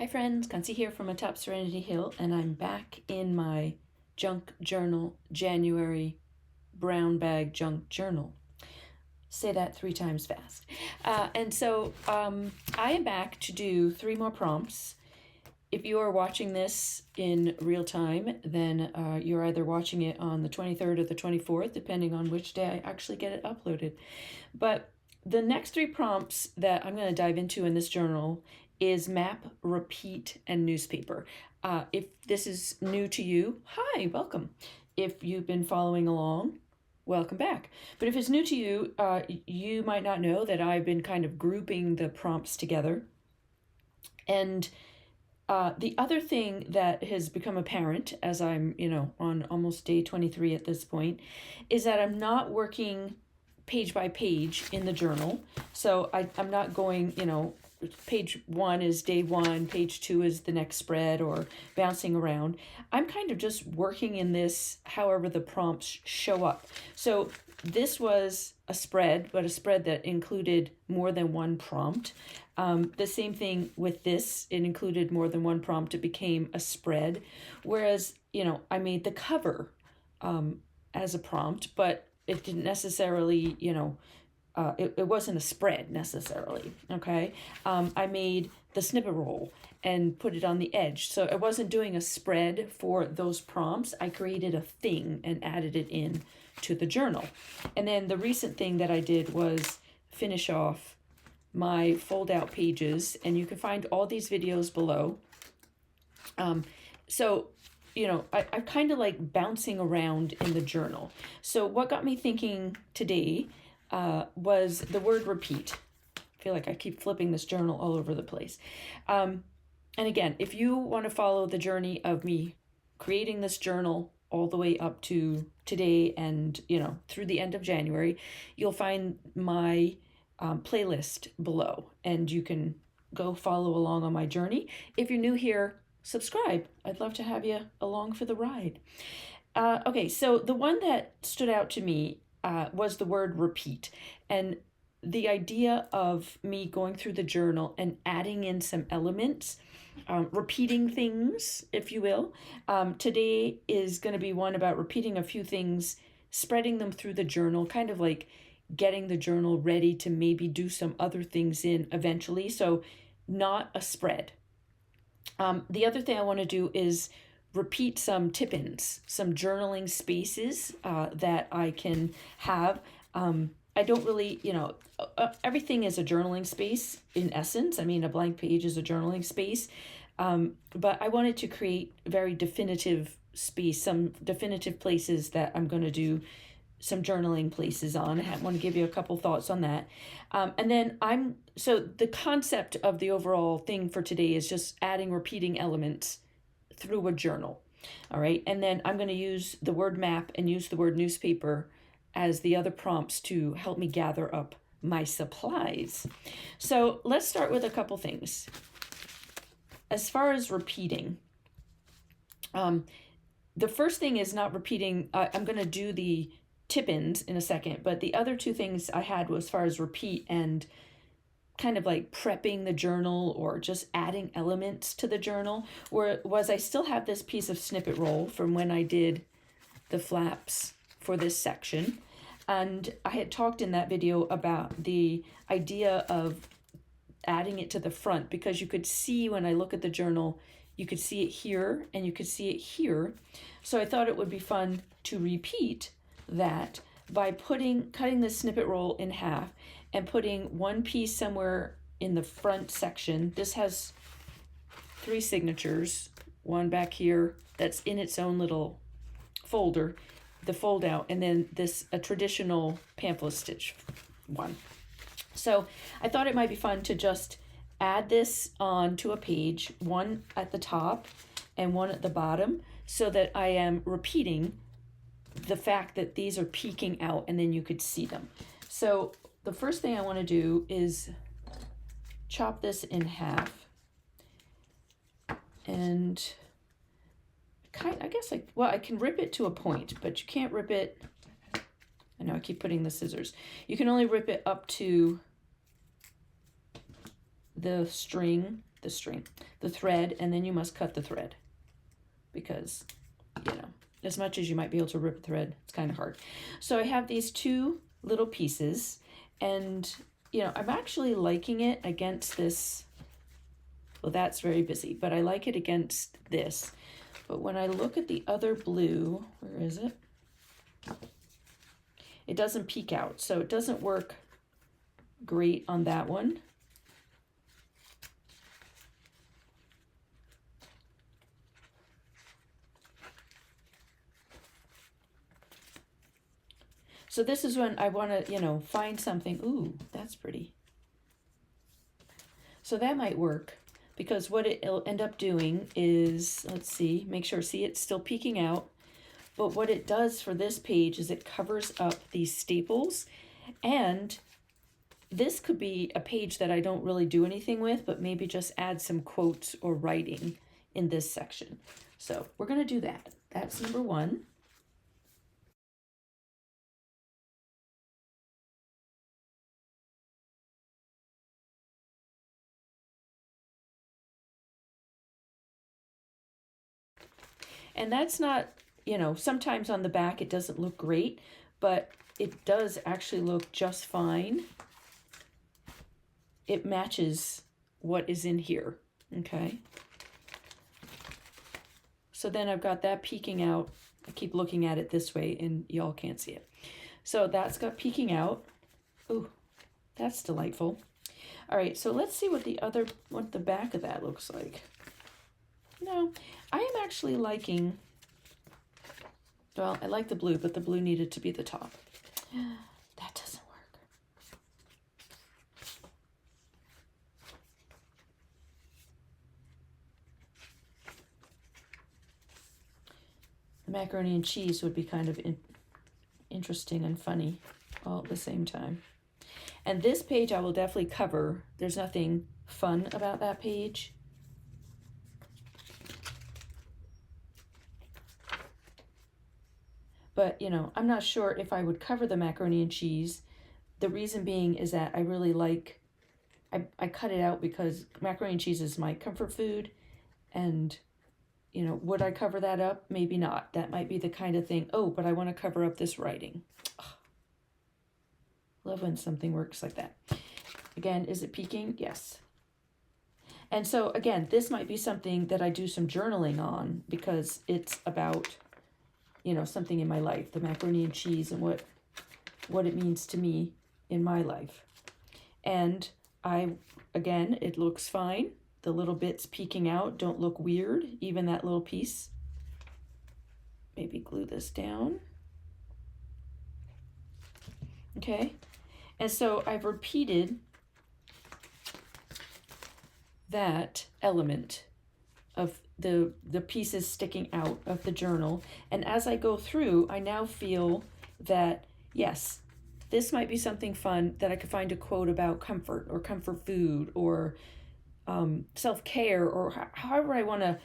Hi friends, Kansi here from atop Serenity Hill, and I'm back in my junk journal, January brown bag junk journal. Say that 3 times fast. I am back to do 3 more prompts. If you are watching this in real time, then you're either watching it on the 23rd or the 24th, depending on which day I actually get it uploaded. But the next 3 prompts that I'm going to dive into in this journal is map, repeat, and newspaper. If this is new to you, hi, welcome. If you've been following along, welcome back. But if it's new to you, you might not know that I've been kind of grouping the prompts together. And the other thing that has become apparent as I'm, on almost day 23 at this point, is that I'm not working page by page in the journal. So I'm not going, page 1 is day 1, page 2 is the next spread, or bouncing around. I'm kind of just working in this however the prompts show up. So this was a spread, but a spread that included more than one prompt. The same thing with this, it included more than one prompt, it became a spread. Whereas, I made the cover as a prompt, but it didn't necessarily, it wasn't a spread necessarily, okay? I made the snippet roll and put it on the edge. So I wasn't doing a spread for those prompts. I created a thing and added it in to the journal. And then the recent thing that I did was finish off my fold out pages, and you can find all these videos below. I'm kind of like bouncing around in the journal. So what got me thinking today was the word repeat. I feel like I keep flipping this journal all over the place. And again, if you want to follow the journey of me creating this journal all the way up to today and, through the end of January, you'll find my playlist below, and you can go follow along on my journey. If you're new here, subscribe. I'd love to have you along for the ride. Okay, so the one that stood out to me was the word repeat, and the idea of me going through the journal and adding in some elements, repeating things, if you will. Today is going to be one about repeating a few things, spreading them through the journal, kind of like getting the journal ready to maybe do some other things in eventually. So not a spread. The other thing I want to do is repeat some tip-ins, some journaling spaces that I can have. I don't really, everything is a journaling space in essence. I mean, a blank page is a journaling space. But I wanted to create very definitive space, some definitive places that I'm going to do some journaling places on. I want to give you a couple thoughts on that. And then so the concept of the overall thing for today is just adding repeating elements through a journal. All right. And then I'm going to use the word map and use the word newspaper as the other prompts to help me gather up my supplies. So let's start with a couple things. As far as repeating, the first thing is not repeating. I'm going to do the tip-ins in a second, but the other 2 things I had was as far as repeat and kind of like prepping the journal or just adding elements to the journal, I still have this piece of snippet roll from when I did the flaps for this section. And I had talked in that video about the idea of adding it to the front, because you could see when I look at the journal, you could see it here and you could see it here. So I thought it would be fun to repeat that by cutting the snippet roll in half and putting one piece somewhere in the front section. This has 3 signatures, one back here that's in its own little folder, the fold out, and then a traditional pamphlet stitch one. So I thought it might be fun to just add this onto a page, one at the top and one at the bottom, so that I am repeating the fact that these are peeking out and then you could see them. So the first thing I want to do is chop this in half, and I can rip it to a point, but you can't rip it. I know I keep putting the scissors. You can only rip it up to the string the thread, and then you must cut the thread because, you know, as much as you might be able to rip a thread, it's kind of hard. So I have these two little pieces, and, you know, I'm actually liking it against this. Well, that's very busy, but I like it against this. But when I look at the other blue, where is it? It doesn't peek out, so it doesn't work great on that one. So this is when I want to, you know, find something. Ooh, that's pretty. So that might work, because what it'll end up doing is, let's see, make sure, see, it's still peeking out. But what it does for this page is it covers up these staples. And this could be a page that I don't really do anything with, but maybe just add some quotes or writing in this section. So we're going to do that. That's number one. And that's not, you know, sometimes on the back it doesn't look great, but it does actually look just fine. It matches what is in here, okay? So then I've got that peeking out. I keep looking at it this way and y'all can't see it. So that's got peeking out. Ooh, that's delightful. All right, so let's see what the back of that looks like. No, I am actually liking, well, I like the blue, but the blue needed to be the top. That doesn't work. The macaroni and cheese would be kind of interesting and funny all at the same time. And this page I will definitely cover. There's nothing fun about that page. But, you know, I'm not sure if I would cover the macaroni and cheese. The reason being is that I really like, I cut it out because macaroni and cheese is my comfort food. And, you know, would I cover that up? Maybe not. That might be the kind of thing, oh, but I want to cover up this writing. Oh, love when something works like that. Again, is it peeking? Yes. And so, again, this might be something that I do some journaling on because it's about, you know, something in my life, the macaroni and cheese and what it means to me in my life. And again, it looks fine. The little bits peeking out don't look weird, even that little piece. Maybe glue this down. Okay. And so I've repeated that element of the pieces sticking out of the journal. And as I go through, I now feel that, yes, this might be something fun that I could find a quote about comfort or comfort food or self-care or however I want to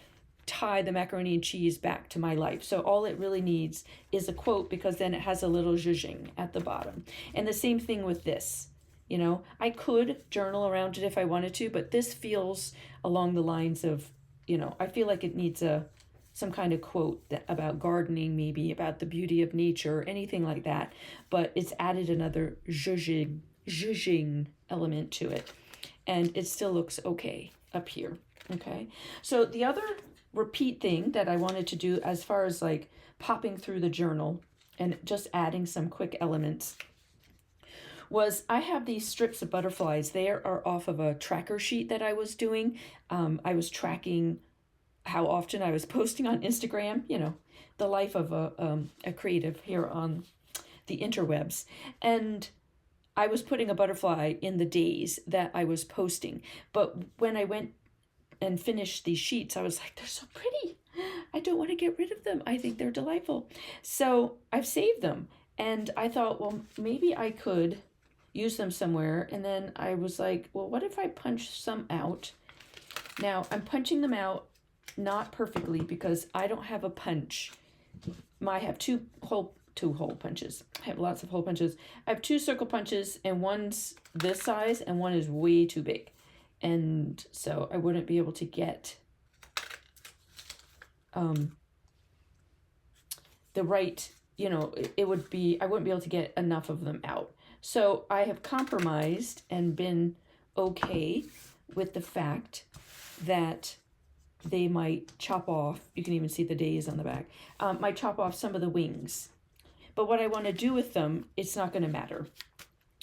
tie the macaroni and cheese back to my life. So all it really needs is a quote because then it has a little zhuzhing at the bottom. And the same thing with this. You know, I could journal around it if I wanted to, but this feels along the lines of, you know, I feel like it needs some kind of quote about gardening, maybe about the beauty of nature, anything like that. But it's added another zhuzhing element to it. And it still looks okay up here, okay? So the other repeat thing that I wanted to do as far as like popping through the journal and just adding some quick elements was I have these strips of butterflies. They are off of a tracker sheet that I was doing. I was tracking how often I was posting on Instagram, you know, the life of a creative here on the interwebs. And I was putting a butterfly in the days that I was posting. But when I went and finished these sheets, I was like, they're so pretty. I don't want to get rid of them. I think they're delightful. So I've saved them. And I thought, well, maybe I could use them somewhere. And then I was like, well, what if I punch some out? Now I'm punching them out not perfectly because I don't have a punch. I have two hole punches. I have lots of hole punches. I have two circle punches and one's this size and one is way too big. And so I wouldn't be able to get the right, you know, it would be, I wouldn't be able to get enough of them out. So I have compromised and been okay with the fact that they might chop off, you can even see the days on the back, might chop off some of the wings. But what I want to do with them, it's not going to matter.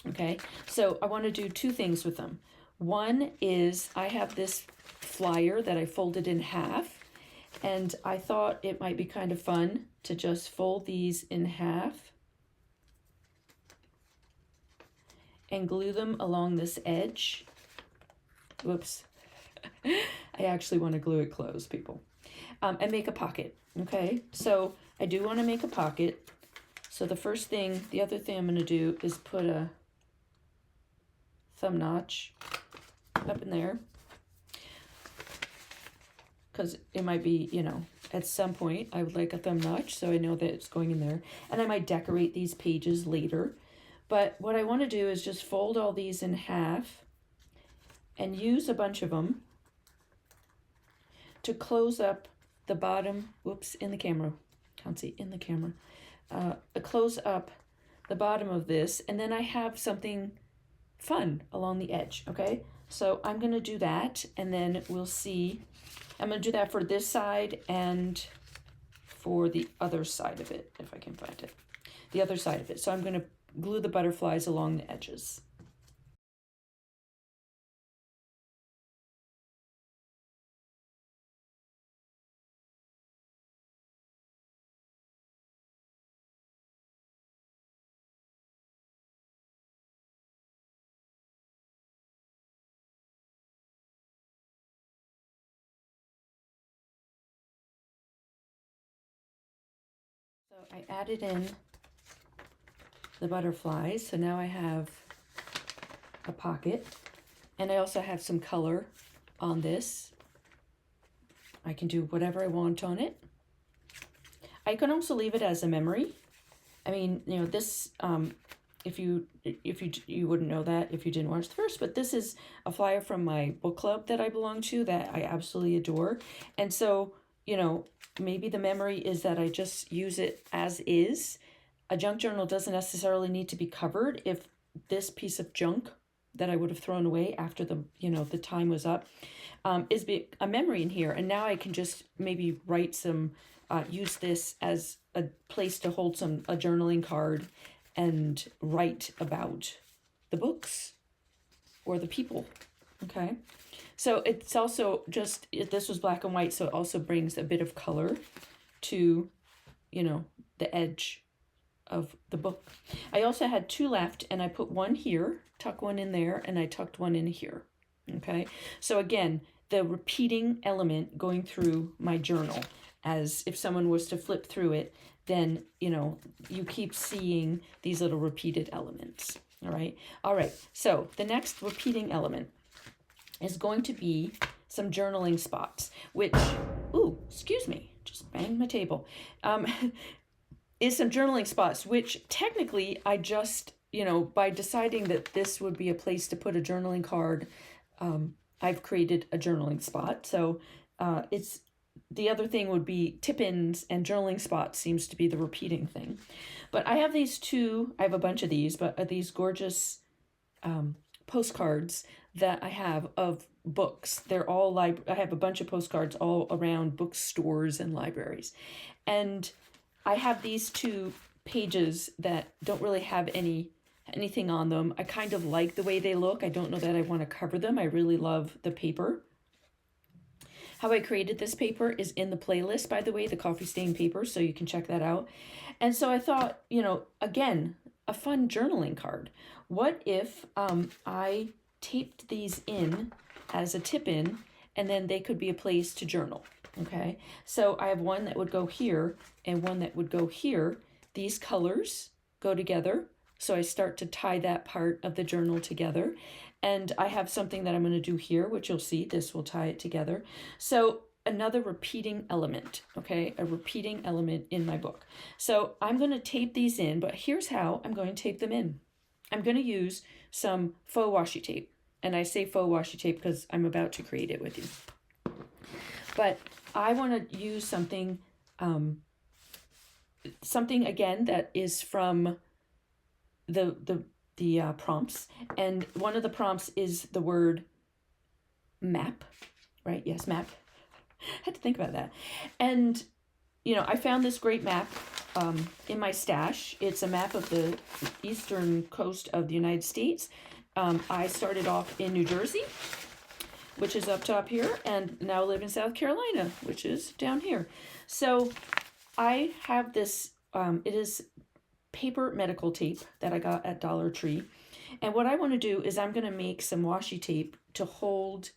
Okay, so I want to do two things with them. One is I have this flyer that I folded in half, and I thought it might be kind of fun to just fold these in half and glue them along this edge. Whoops. I actually want to glue it closed, people. And make a pocket, okay? So I do want to make a pocket. So the first thing, the other thing I'm going to do is put a thumb notch up in there, because it might be, you know, at some point I would like a thumb notch so I know that it's going in there. And I might decorate these pages later. But what I want to do is just fold all these in half and use a bunch of them to close up the bottom, whoops, in the camera, can't see, in the camera, close up the bottom of this, and then I have something fun along the edge, okay? So I'm gonna do that, and then we'll see. I'm gonna do that for this side and for the other side of it, if I can find it. The other side of it. So I'm gonna glue the butterflies along the edges. So I added in the butterflies, so now I have a pocket, and I also have some color on this. I can do whatever I want on it. I can also leave it as a memory. I mean, you know, this, if you wouldn't know that if you didn't watch the first, but this is a flyer from my book club that I belong to that I absolutely adore. And so, you know, maybe the memory is that I just use it as is. A junk journal doesn't necessarily need to be covered. If this piece of junk that I would have thrown away after the, you know, the time was up, is a memory in here. And now I can just maybe write some, use this as a place to hold a journaling card and write about the books or the people, okay? So it's also just, this was black and white, so it also brings a bit of color to, you know, the edge of the book. I also had two left, and I put one here, tuck one in there, and I tucked one in here, okay? So again, the repeating element going through my journal, as if someone was to flip through it, then, you know, you keep seeing these little repeated elements, all right? All right, so the next repeating element is going to be some journaling spots, which, ooh, excuse me, just banged my table, is some journaling spots, which technically I just, you know, by deciding that this would be a place to put a journaling card, I've created a journaling spot. So it's, the other thing would be tip-ins, and journaling spots seems to be the repeating thing. But I have these two, I have a bunch of these, but these gorgeous postcards that I have of books. They're all, I have a bunch of postcards all around bookstores and libraries. And I have these two pages that don't really have anything on them. I kind of like the way they look. I don't know that I want to cover them. I really love the paper. How I created this paper is in the playlist, by the way, the coffee stain paper, so you can check that out. And so I thought, you know, again, a fun journaling card. What if I taped these in as a tip-in, and then they could be a place to journal, okay? So I have one that would go here and one that would go here. These colors go together, so I start to tie that part of the journal together. And I have something that I'm going to do here, which you'll see, this will tie it together. So another repeating element, okay? A repeating element in my book. So I'm going to tape these in, but here's how I'm going to tape them in. I'm going to use some faux washi tape. And I say faux washi tape because I'm about to create it with you. But I want to use something, something again that is from the prompts. And one of the prompts is the word map, right? Yes, map. I had to think about that. And, you know, I found this great map in my stash. It's a map of the eastern coast of the United States. I started off in New Jersey, which is up top here, and now live in South Carolina, which is down here. So I have this, it is paper medical tape that I got at Dollar Tree. And what I want to do is I'm going to make some washi tape to hold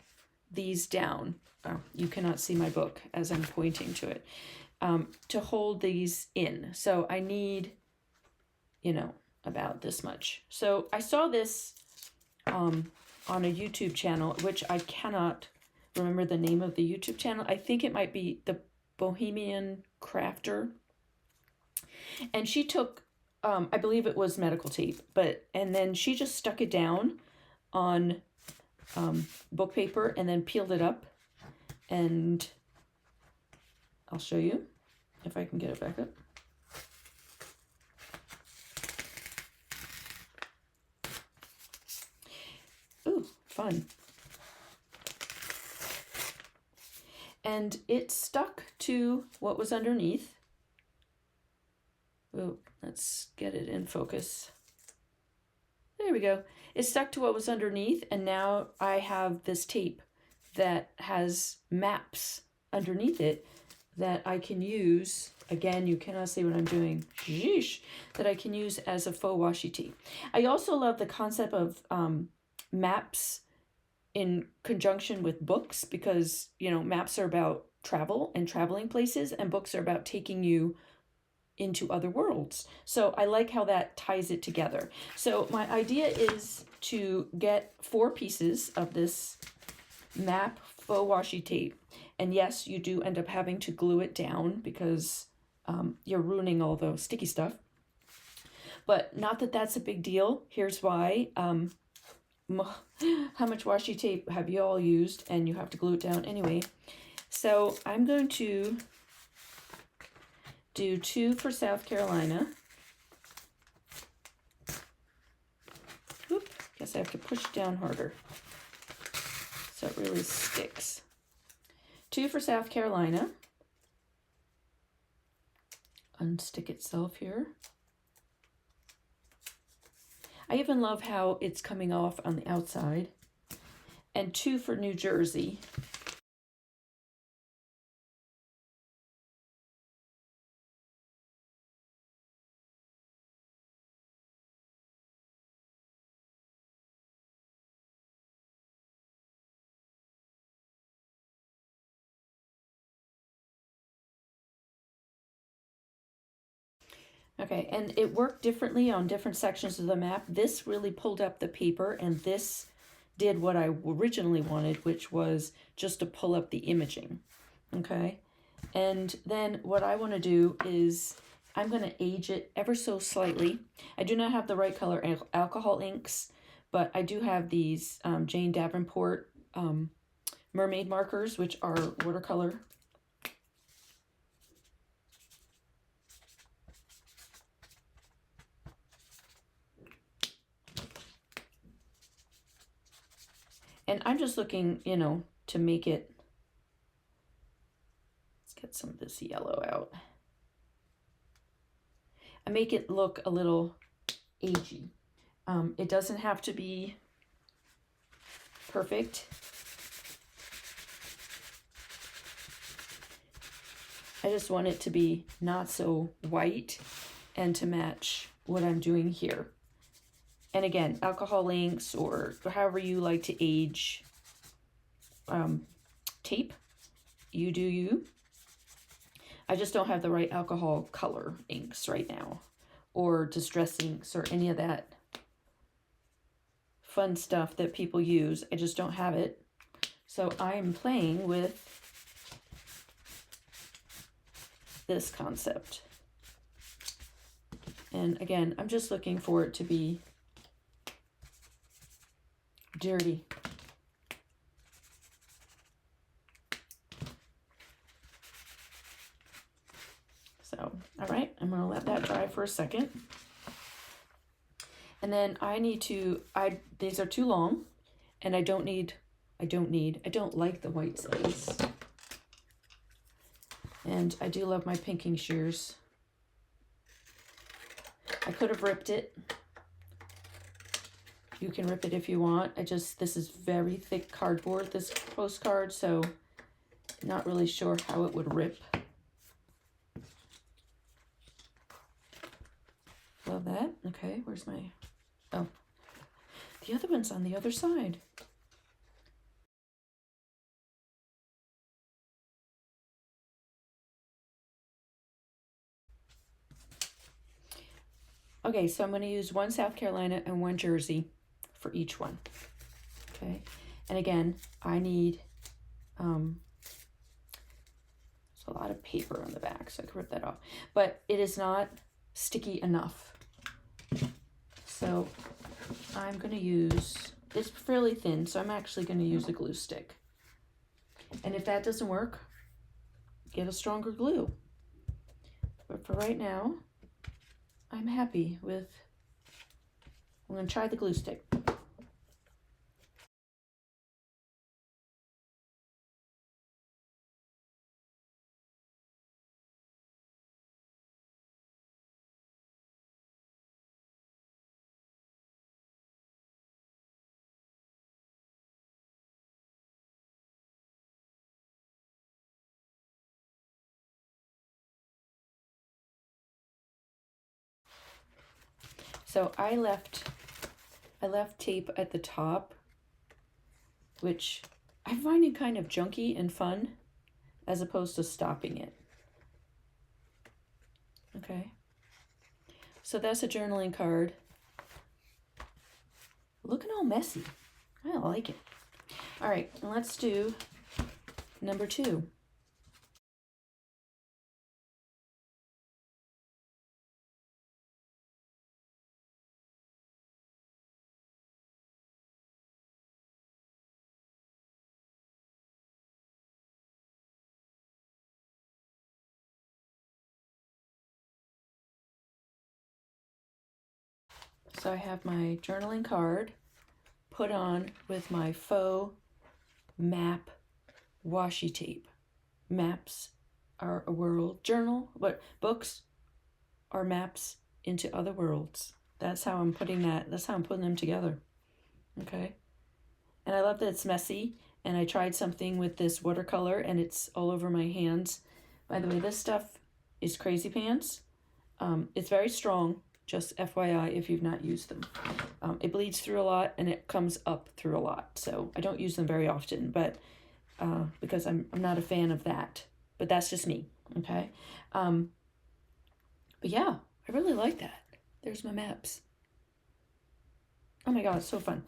these down. Oh, you cannot see my book as I'm pointing to it. To hold these in. So I need, you know, about this much. So I saw this on a YouTube channel, which I cannot remember the name of the YouTube channel. I think it might be the Bohemian Crafter. And she took, I believe it was medical tape, and then she just stuck it down on book paper and then peeled it up. And I'll show you if I can get it back up. Ooh, fun. And it stuck to what was underneath. Oh, let's get it in focus. There we go. It stuck to what was underneath, and now I have this tape that has maps underneath it that I can use. Again, you cannot see what I'm doing. Sheesh, that I can use as a faux washi tape. I also love the concept of maps in conjunction with books, because, you know, maps are about travel and traveling places, and books are about taking you into other worlds. So I like how that ties it together. So my idea is to get 4 pieces of this map faux washi tape. And yes, you do end up having to glue it down because you're ruining all the sticky stuff. But not that that's a big deal. Here's why. How much washi tape have you all used? And you have to glue it down anyway. So I'm going to do 2 for South Carolina. Oop, guess I have to push down harder so it really sticks. 2 for South Carolina. Unstick itself here. I even love how it's coming off on the outside. And 2 for New Jersey. Okay, and it worked differently on different sections of the map. This really pulled up the paper, and this did what I originally wanted, which was just to pull up the imaging. Okay, and then what I want to do is I'm going to age it ever so slightly. I do not have the right color alcohol inks, but I do have these Jane Davenport mermaid markers, which are watercolor. And I'm just looking, you know, to make it, let's get some of this yellow out. I make it look a little agey. It doesn't have to be perfect. I just want it to be not so white and to match what I'm doing here. And again, alcohol inks or however you like to age tape, you do you. I just don't have the right alcohol color inks right now, or distress inks or any of that fun stuff that people use. I just don't have it. So I'm playing with this concept. And again, I'm just looking for it to be dirty. for a second. And then I need to, these are too long, and I don't like the white space. And I do love my pinking shears. I could have ripped it. You can rip it if you want. This is very thick cardboard, this postcard, so not really sure how it would rip. Love that. Okay, where's my, oh, the other one's on the other side. Okay, so I'm going to use one South Carolina and one Jersey for each one. Okay, and again, I need, there's a lot of paper on the back, so I can rip that off. But it is not sticky enough. So I'm going to use, it's fairly thin, so I'm actually going to use a glue stick. And if that doesn't work, get a stronger glue. But for right now, I'm happy with, I'm going to try the glue stick. So I left tape at the top, which I find it kind of junky and fun, as opposed to stopping it. Okay. So that's a journaling card. Looking all messy. I like it. All right, let's do number 2. So I have my journaling card put on with my faux map washi tape. Maps are a world. Journal, what books are maps into other worlds. That's how I'm putting them together. Okay. And I love that it's messy. And I tried something with this watercolor and it's all over my hands. By the way, this stuff is Crazy Pants. It's very strong. Just FYI if you've not used them. It bleeds through a lot and it comes up through a lot. So I don't use them very often, but because I'm not a fan of that. But that's just me, okay? But yeah, I really like that. There's my maps. Oh my God, it's so fun.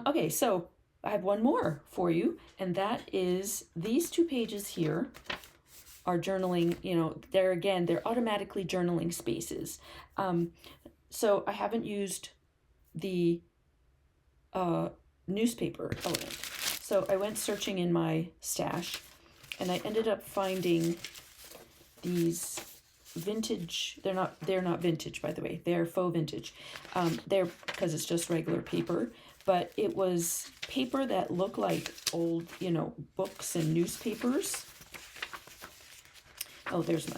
Okay, so I have one more for you, and that is these 2 pages here are journaling, they're automatically journaling spaces. So I haven't used the newspaper element. So I went searching in my stash and I ended up finding these vintage, they're not vintage, by the way, they're faux vintage. They're, because it's just regular paper, but it was paper that looked like old, books and newspapers. Oh, there's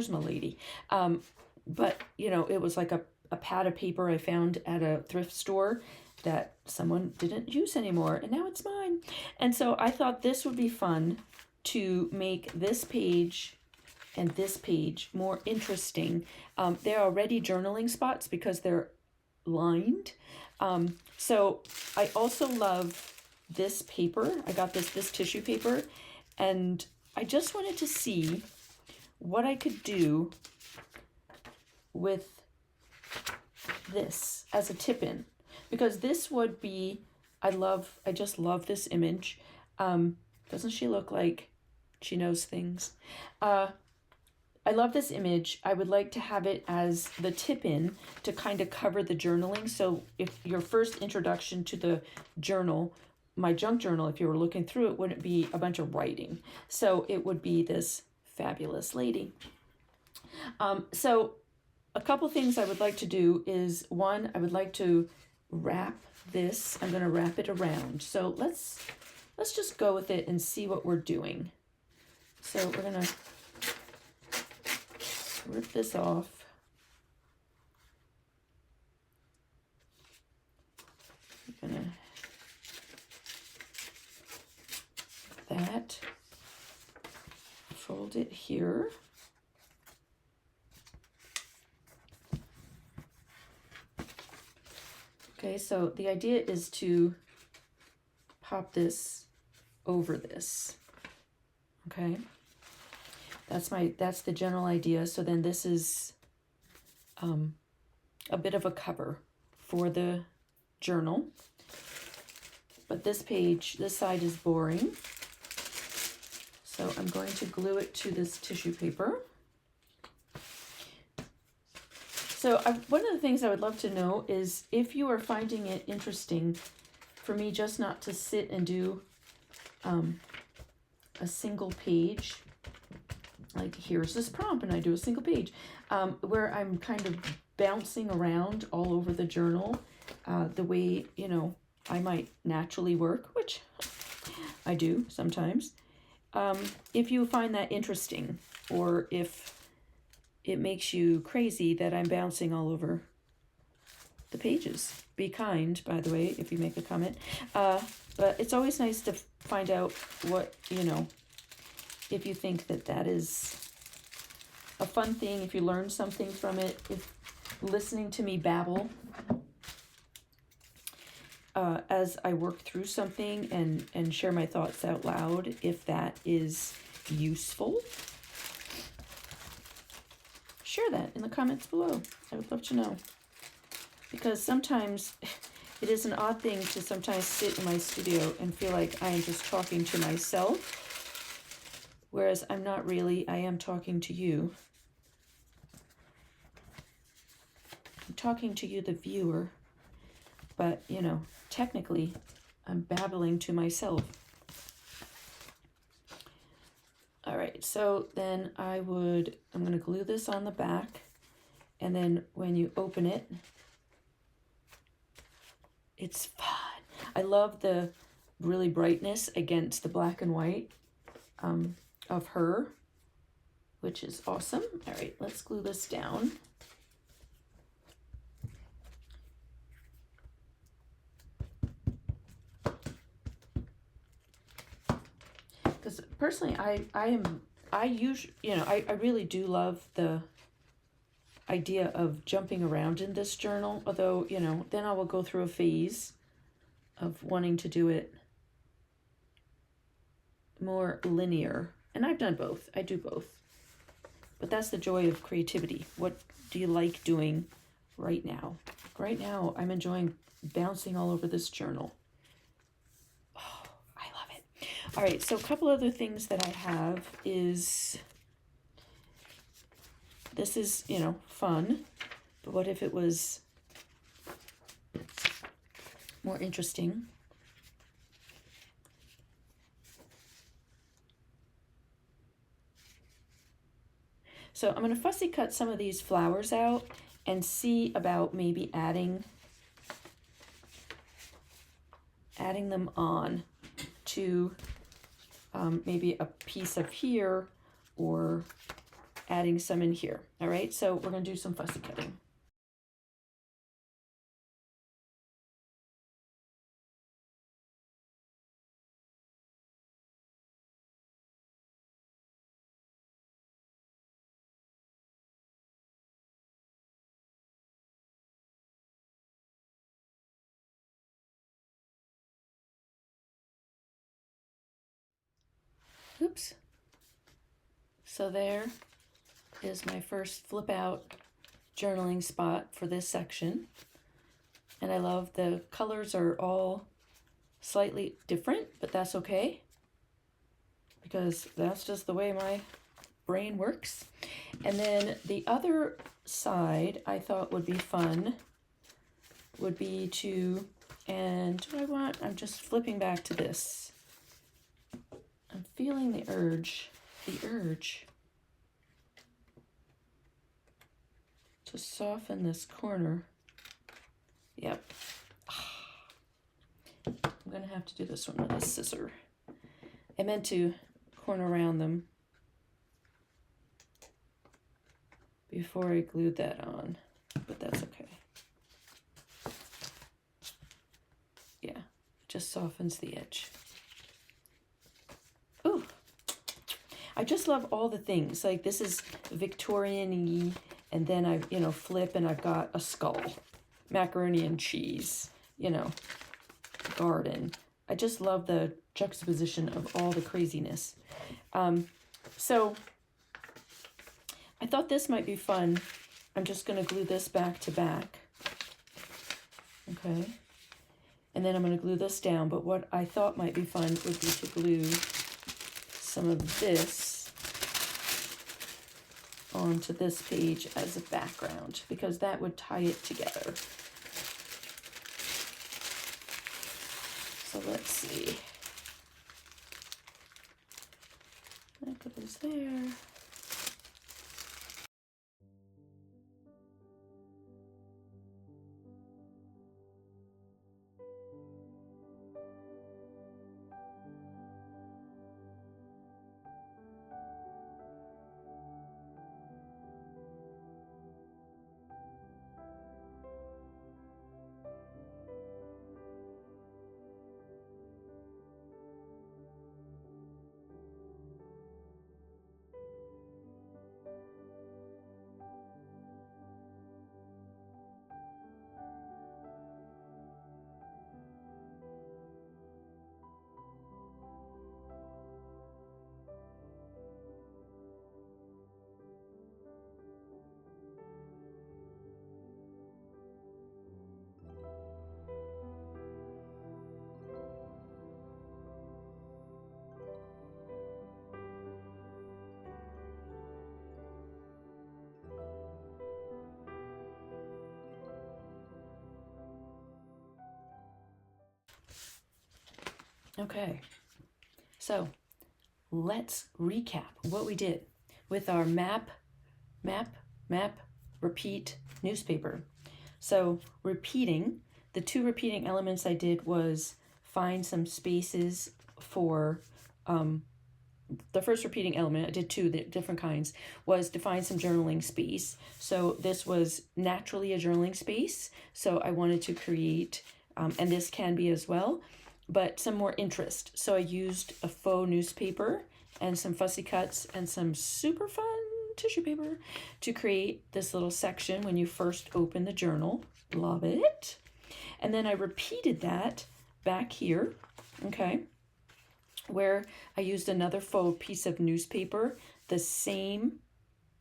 my lady. But, it was like a pad of paper I found at a thrift store that someone didn't use anymore, and now it's mine. And so I thought this would be fun to make this page and this page more interesting. They're already journaling spots because they're lined. So I also love this paper. I got this tissue paper, and I just wanted to see what I could do with this as a tip-in, because this would be, I just love this image. Doesn't she look like she knows things? I love this image. I would like to have it as the tip-in to kind of cover the journaling. So if your first introduction to the journal, my junk journal, if you were looking through it, wouldn't be a bunch of writing. So it would be this fabulous lady. So a couple things I would like to do is, one, I would like to wrap this. I'm going to wrap it around. So let's just go with it and see what we're doing. So we're going to rip this off. I'm going to that, fold it here. Okay, so the idea is to pop this over this. Okay, that's the general idea. So then this is a bit of a cover for the journal, but this page, this side is boring, so I'm going to glue it to this tissue paper. So one of the things I would love to know is if you are finding it interesting for me just not to sit and do a single page, like here's this prompt and I do a single page, where I'm kind of bouncing around all over the journal, the way, you know, I might naturally work, which I do sometimes. If you find that interesting, or if it makes you crazy that I'm bouncing all over the pages. Be kind, by the way, if you make a comment. But it's always nice to find out what, you know, if you think that that is a fun thing, if you learn something from it, if listening to me babble as I work through something and share my thoughts out loud, if that is useful. Share that in the comments below. I would love to know. Because sometimes it is an odd thing to sometimes sit in my studio and feel like I am just talking to myself. Whereas I'm not really, I am talking to you. I'm talking to you, the viewer. But, you know, technically, I'm babbling to myself. All right, so then I'm going to glue this on the back, and then when you open it, it's fun. I love the really brightness against the black and white of her, which is awesome. All right, let's glue this down. Because personally, I really do love the idea of jumping around in this journal, although, you know, then I will go through a phase of wanting to do it more linear. And I've done both. I do both. But that's the joy of creativity. What do you like doing right now? Right now, I'm enjoying bouncing all over this journal. All right, so a couple other things that I have is, this is, you know, fun, but what if it was more interesting? So I'm going to fussy cut some of these flowers out and see about maybe adding them on to maybe a piece of here, or adding some in here. All right, so we're going to do some fussy cutting. Oops. So there is my first flip out journaling spot for this section. And I love the colors are all slightly different, but that's okay, because that's just the way my brain works. And then the other side I thought would be fun would be to, and I'm just flipping back to this. I'm feeling the urge. to soften this corner. Yep. I'm gonna have to do this one with a scissor. I meant to corner around them before I glued that on, but that's okay. Yeah, it just softens the edge. Ooh, I just love all the things. Like this is Victorian-y, and then I, you know, flip and I've got a skull, macaroni and cheese, you know, garden. I just love the juxtaposition of all the craziness. So I thought this might be fun. I'm just going to glue this back to back. Okay. And then I'm going to glue this down. But what I thought might be fun would be to glue some of this onto this page as a background, because that would tie it together. So let's see. That goes there. Okay, so let's recap what we did with our map, repeat newspaper. So repeating, the two repeating elements I did was find some spaces for, the first repeating element, I did two different kinds, was to find some journaling space. So this was naturally a journaling space. So I wanted to create, and this can be as well, but some more interest. So I used a faux newspaper and some fussy cuts and some super fun tissue paper to create this little section when you first open the journal. Love it. And then I repeated that back here, okay, where I used another faux piece of newspaper, the same,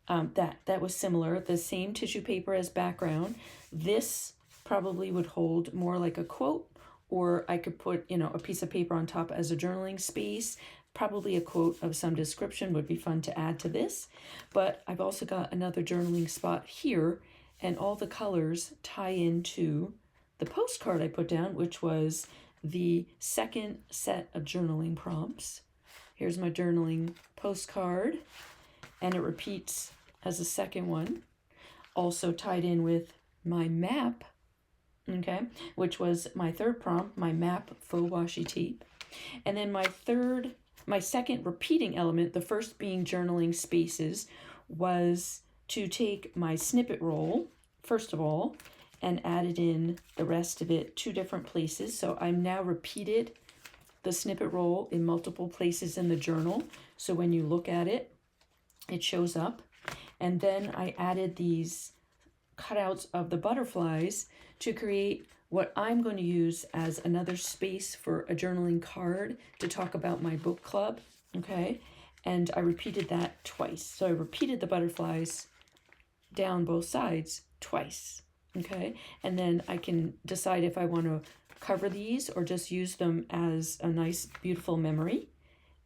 that was similar, the same tissue paper as background. This probably would hold more like a quote, or I could put, you know, a piece of paper on top as a journaling space. Probably a quote of some description would be fun to add to this. But I've also got another journaling spot here, and all the colors tie into the postcard I put down, which was the second set of journaling prompts. Here's my journaling postcard, and it repeats as a second one. Also tied in with my map, okay, which was my third prompt, my map faux washi tape. And then my second repeating element, the first being journaling spaces, was to take my snippet roll, first of all, and added in the rest of it two different places. So I'm now repeated the snippet roll in multiple places in the journal. So when you look at it, it shows up. And then I added these cutouts of the butterflies to create what I'm going to use as another space for a journaling card to talk about my book club, okay? And I repeated that twice. So I repeated the butterflies down both sides twice, okay? And then I can decide if I want to cover these or just use them as a nice, beautiful memory.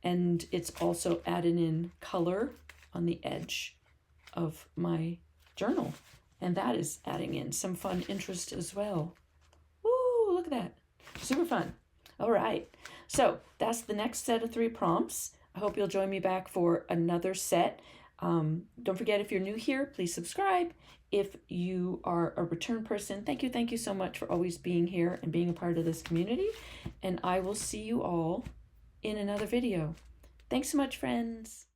And it's also added in color on the edge of my journal. And that is adding in some fun interest as well. Woo, look at that. Super fun. All right. So that's the next set of 3 prompts. I hope you'll join me back for another set. Don't forget, if you're new here, please subscribe. If you are a return person, thank you so much for always being here and being a part of this community. And I will see you all in another video. Thanks so much, friends.